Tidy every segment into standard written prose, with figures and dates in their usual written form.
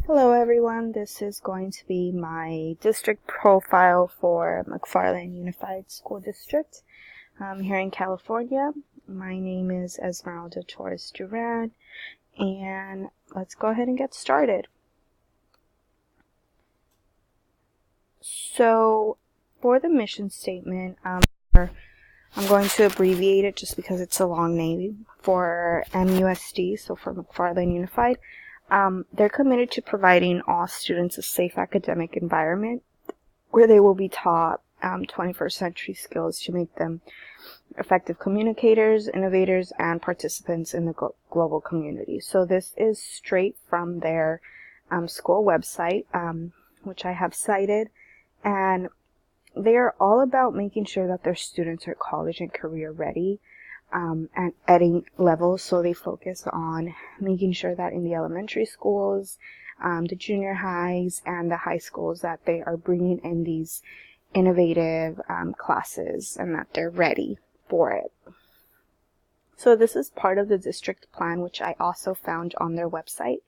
Hello everyone, this is going to be my district profile for McFarland Unified School District here in California. My name is Esmeralda Torres Duran, and let's go ahead and get started. So for the mission statement, I'm going to abbreviate it just because it's a long name for MUSD, so for McFarland Unified. They're committed to providing all students a safe academic environment where they will be taught 21st century skills to make them effective communicators, innovators, and participants in the global community. So this is straight from their school website, which I have cited, and they are all about making sure that their students are college and career ready. At any level, so they focus on making sure that in the elementary schools, the junior highs, and the high schools that they are bringing in these innovative classes and that they're ready for it. So this is part of the district plan, which I also found on their website.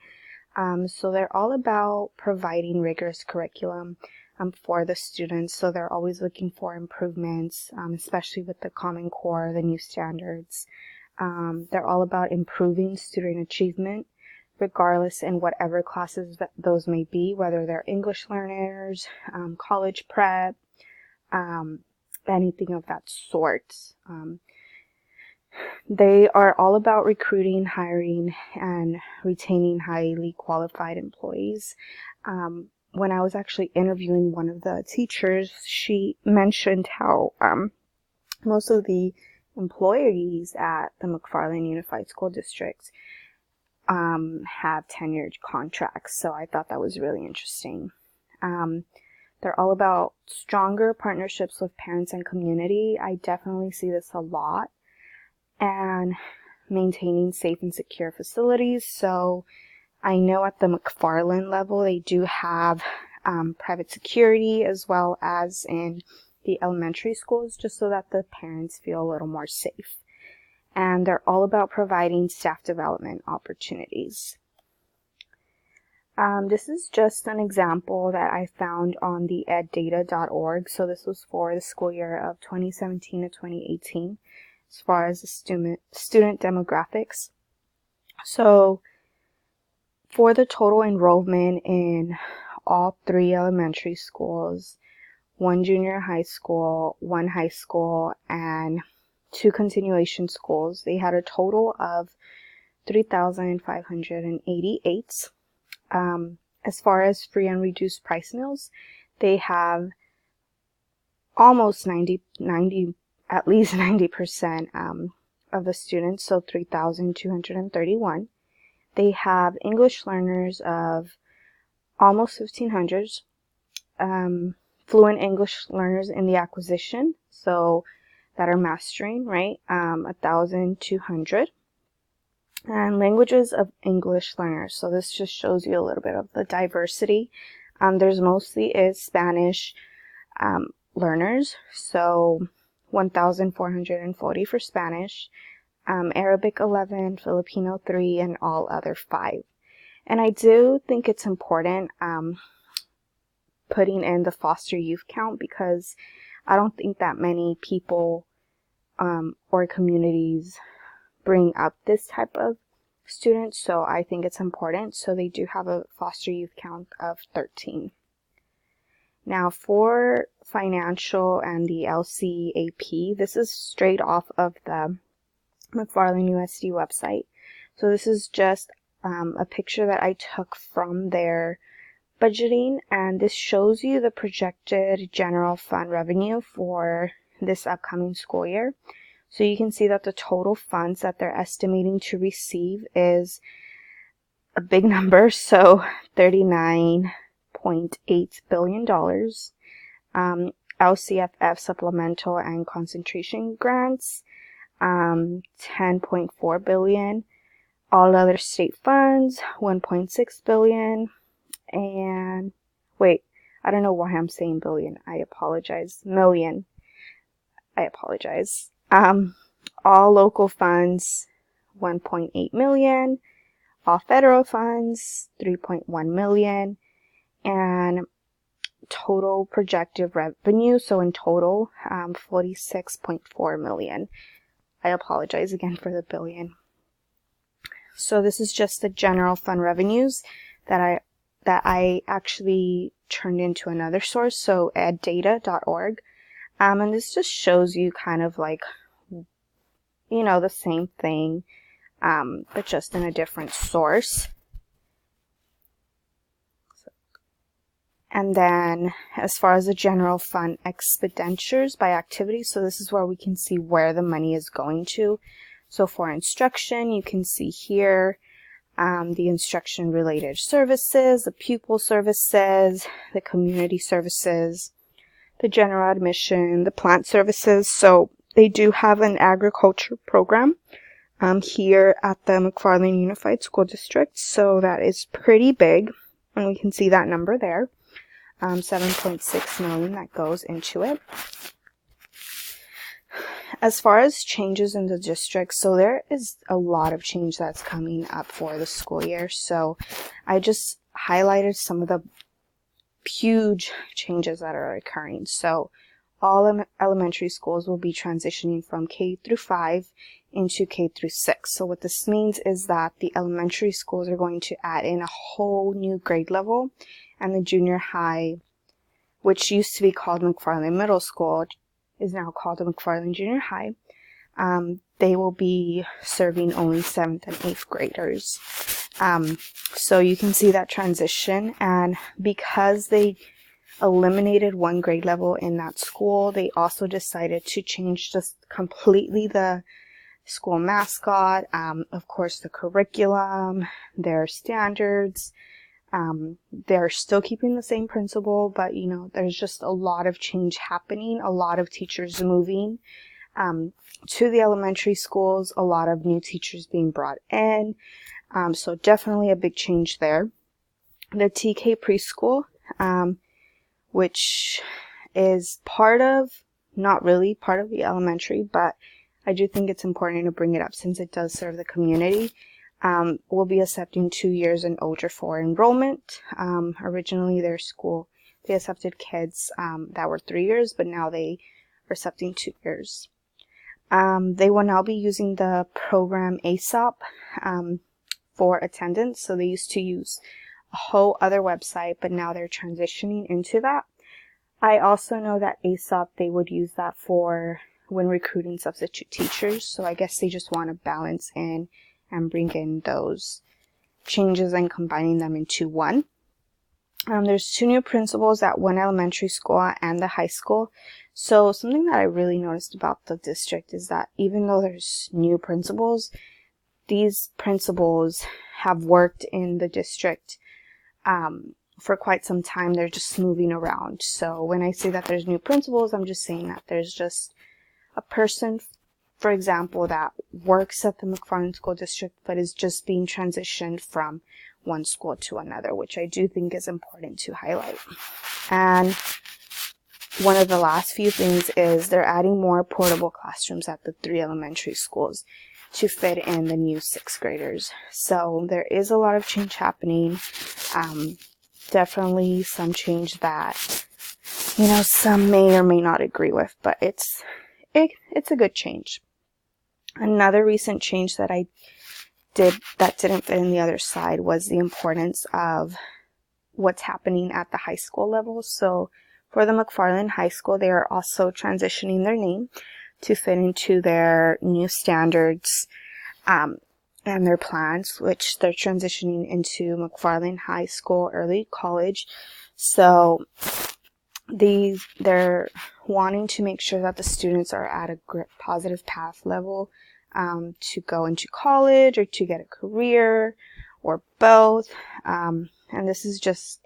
So they're all about providing rigorous curriculum for the students, so they're always looking for improvements, especially with the Common Core, the new standards. They're all about improving student achievement, regardless in whatever classes that those may be, whether they're English learners, college prep, anything of that sort. They are all about recruiting, hiring, and retaining highly qualified employees. When I was actually interviewing one of the teachers, she mentioned how most of the employees at the McFarland Unified School District have tenured contracts, so I thought that was really interesting. They're all about stronger partnerships with parents and community. I definitely see this a lot. And maintaining safe and secure facilities. So I know at the McFarland level, they do have private security as well as in the elementary schools, just so that the parents feel a little more safe. And they're all about providing staff development opportunities. This is just an example that I found on the eddata.org. So this was for the school year of 2017 to 2018. As far as the student demographics. So for the total enrollment in all 3 elementary schools, 1 junior high school, 1 high school, and 2 continuation schools, they had a total of 3,588. As far as free and reduced price meals, they have almost at least 90% of the students, so 3,231. They have English learners of almost 1,500, fluent English learners in the acquisition, so that are mastering, right, 1,200, and languages of English learners. So this just shows you a little bit of the diversity. There's mostly is Spanish learners, so 1,440 for Spanish, Arabic 11, Filipino 3, and all other 5. And I do think it's important putting in the foster youth count, because I don't think that many people or communities bring up this type of students, so I think it's important. So they do have a foster youth count of 13. Now for financial and the LCAP, this is straight off of the McFarland USD website. So this is just a picture that I took from their budgeting, and this shows you the projected general fund revenue for this upcoming school year. So you can see that the total funds that they're estimating to receive is a big number, so $39.8 billion. LCFF supplemental and concentration grants, $10.4 billion. All other state funds, $1.6 billion. And wait, I don't know why I'm saying billion. I apologize. Million. I apologize. All local funds, $1.8 million. All federal funds, $3.1 million, and total projected revenue, so in total, $46.4 million. I apologize again for the billion. So this is just the general fund revenues that I actually turned into another source, so eddata.org. And this just shows you kind of like, the same thing, but just in a different source. And then as far as the general fund expenditures by activity, so this is where we can see where the money is going to. So for instruction, you can see here the instruction related services, the pupil services, the community services, the general admission, the plant services. So they do have an agriculture program here at the McFarland Unified School District. So that is pretty big, and we can see that number there. 7.6 million that goes into it. As far as changes in the district, so there is a lot of change that's coming up for the school year. So I just highlighted some of the huge changes that are occurring. So all elementary schools will be transitioning from K through 5 into K through 6. So what this means is that the elementary schools are going to add in a whole new grade level, and the junior high, which used to be called McFarland Middle School, is now called the McFarland Junior High. They will be serving only 7th and 8th graders. So you can see that transition, and because they eliminated one grade level in that school, they also decided to change just completely the school mascot, of course the curriculum, their standards. They're still keeping the same principal, but there's just a lot of change happening, a lot of teachers moving to the elementary schools, a lot of new teachers being brought in, so definitely a big change there. The TK preschool, which is not really part of the elementary, but I do think it's important to bring it up since it does serve the community. Will be accepting 2 years and older for enrollment. Originally their school, they accepted kids that were 3 years, but now they are accepting 2 years. They will now be using the program ASOP for attendance. So they used to use a whole other website, but now they're transitioning into that. I also know that ASOP, they would use that for when recruiting substitute teachers. So I guess they just want to balance in and bring in those changes and combining them into one. There's 2 new principals at one elementary school and the high school. So something that I really noticed about the district is that even though there's new principals, these principals have worked in the district for quite some time. They're just moving around. So when I say that there's new principals, I'm just saying that there's just a person, for example, that works at the McFarland School District but is just being transitioned from one school to another, which I do think is important to highlight. And one of the last few things is they're adding more portable classrooms at the 3 elementary schools to fit in the new 6th graders. So there is a lot of change happening. Definitely some change that, some may or may not agree with, but it's a good change. Another recent change that I did that didn't fit in the other side was the importance of what's happening at the high school level. So for the McFarland High School, they are also transitioning their name to fit into their new standards and their plans, which they're transitioning into McFarland High School Early College. So they're wanting to make sure that the students are at a positive path level to go into college or to get a career or both. And this is just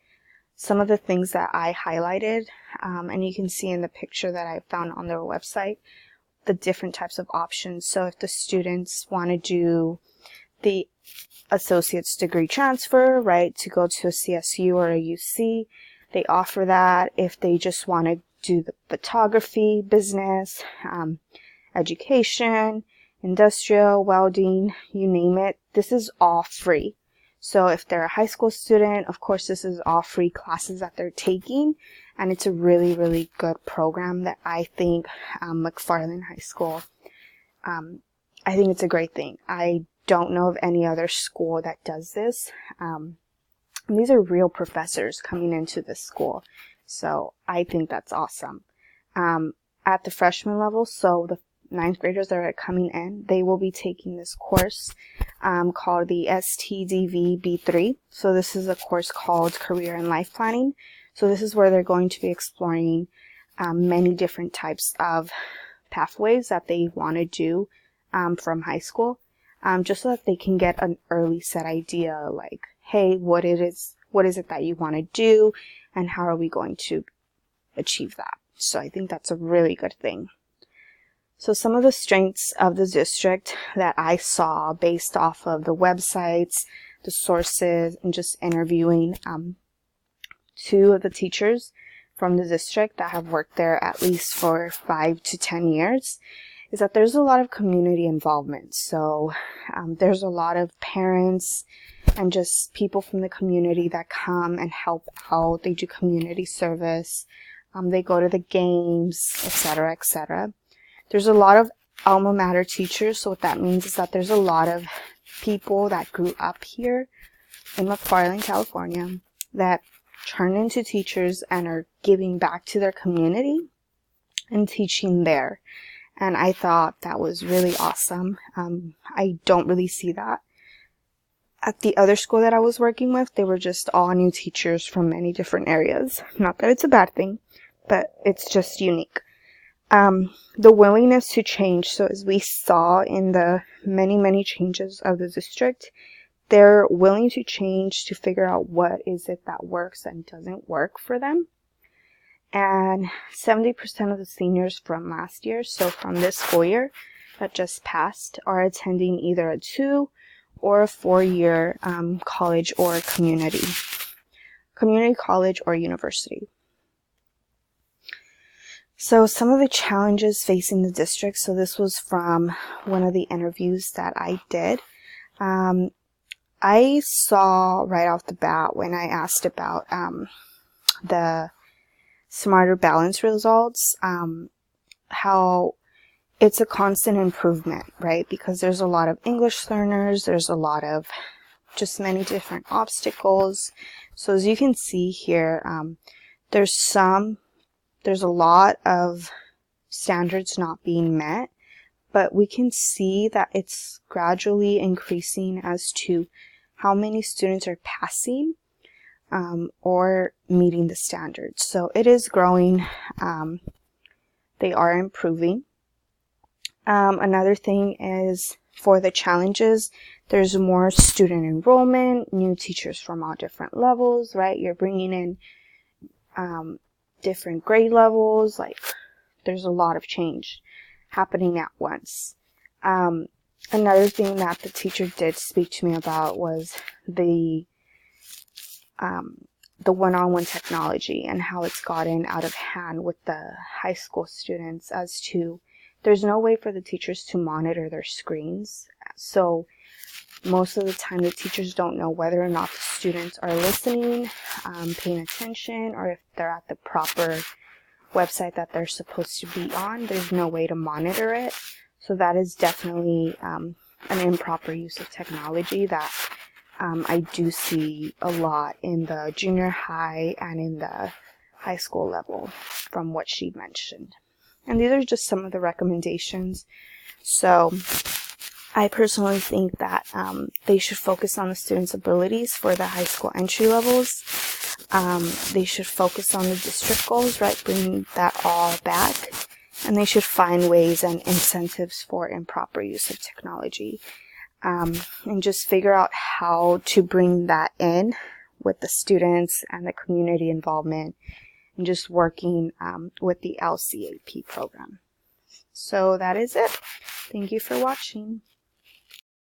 some of the things that I highlighted. And you can see in the picture that I found on their website the different types of options. So if the students want to do the associate's degree transfer, right, to go to a CSU or a UC, they offer that. If they just want to do the photography, business, education, industrial, welding, you name it, this is all free. So if they're a high school student, of course, this is all free classes that they're taking. And it's a really, really good program that I think McFarland High School, I think it's a great thing. I don't know of any other school that does this. These are real professors coming into this school. So I think that's awesome. At the freshman level, so the ninth graders that are coming in, they will be taking this course called the STDV B3. So this is a course called Career and Life Planning. So this is where they're going to be exploring many different types of pathways that they want to do from high school, just so that they can get an early set idea, like, hey, what is it that you want to do, and how are we going to achieve that? So I think that's a really good thing. So some of the strengths of the district that I saw based off of the websites, the sources, and just interviewing two of the teachers from the district that have worked there at least for 5 to 10 years, is that there's a lot of community involvement. So there's a lot of parents and just people from the community that come and help out. They do community service. They go to the games, etc., etc. There's a lot of alma mater teachers. So what that means is that there's a lot of people that grew up here in McFarland, California, that turn into teachers and are giving back to their community and teaching there. And I thought that was really awesome. I don't really see that. At the other school that I was working with, they were just all new teachers from many different areas. Not that it's a bad thing, but it's just unique. The willingness to change. So as we saw in the many, many changes of the district, they're willing to change to figure out what is it that works and doesn't work for them. And 70% of the seniors from last year, so from this school year that just passed, are attending either a 2 or a 4-year college or community college or university. So some of the challenges facing the district, so this was from one of the interviews that I did. I saw right off the bat when I asked about the Smarter Balance results, how it's a constant improvement, right? Because there's a lot of English learners, there's a lot of just many different obstacles. So as you can see here, there's a lot of standards not being met, but we can see that it's gradually increasing as to how many students are passing or meeting the standards. So it is growing. They are improving. Another thing is for the challenges, there's more student enrollment, new teachers from all different levels, right? You're bringing in different grade levels. Like, there's a lot of change happening at once. Another thing that the teacher did speak to me about was the one-on-one technology and how it's gotten out of hand with the high school students, as to there's no way for the teachers to monitor their screens. So most of the time the teachers don't know whether or not the students are listening, paying attention, or if they're at the proper website that they're supposed to be on. There's no way to monitor it. So that is definitely an improper use of technology that I do see a lot in the junior high and in the high school level from what she mentioned. And these are just some of the recommendations. So I personally think that they should focus on the students' abilities for the high school entry levels. They should focus on the district goals, right? Bring that all back. And they should find ways and incentives for improper use of technology. And just figure out how to bring that in with the students and the community involvement, and just working with the LCAP program. So that is it. Thank you for watching.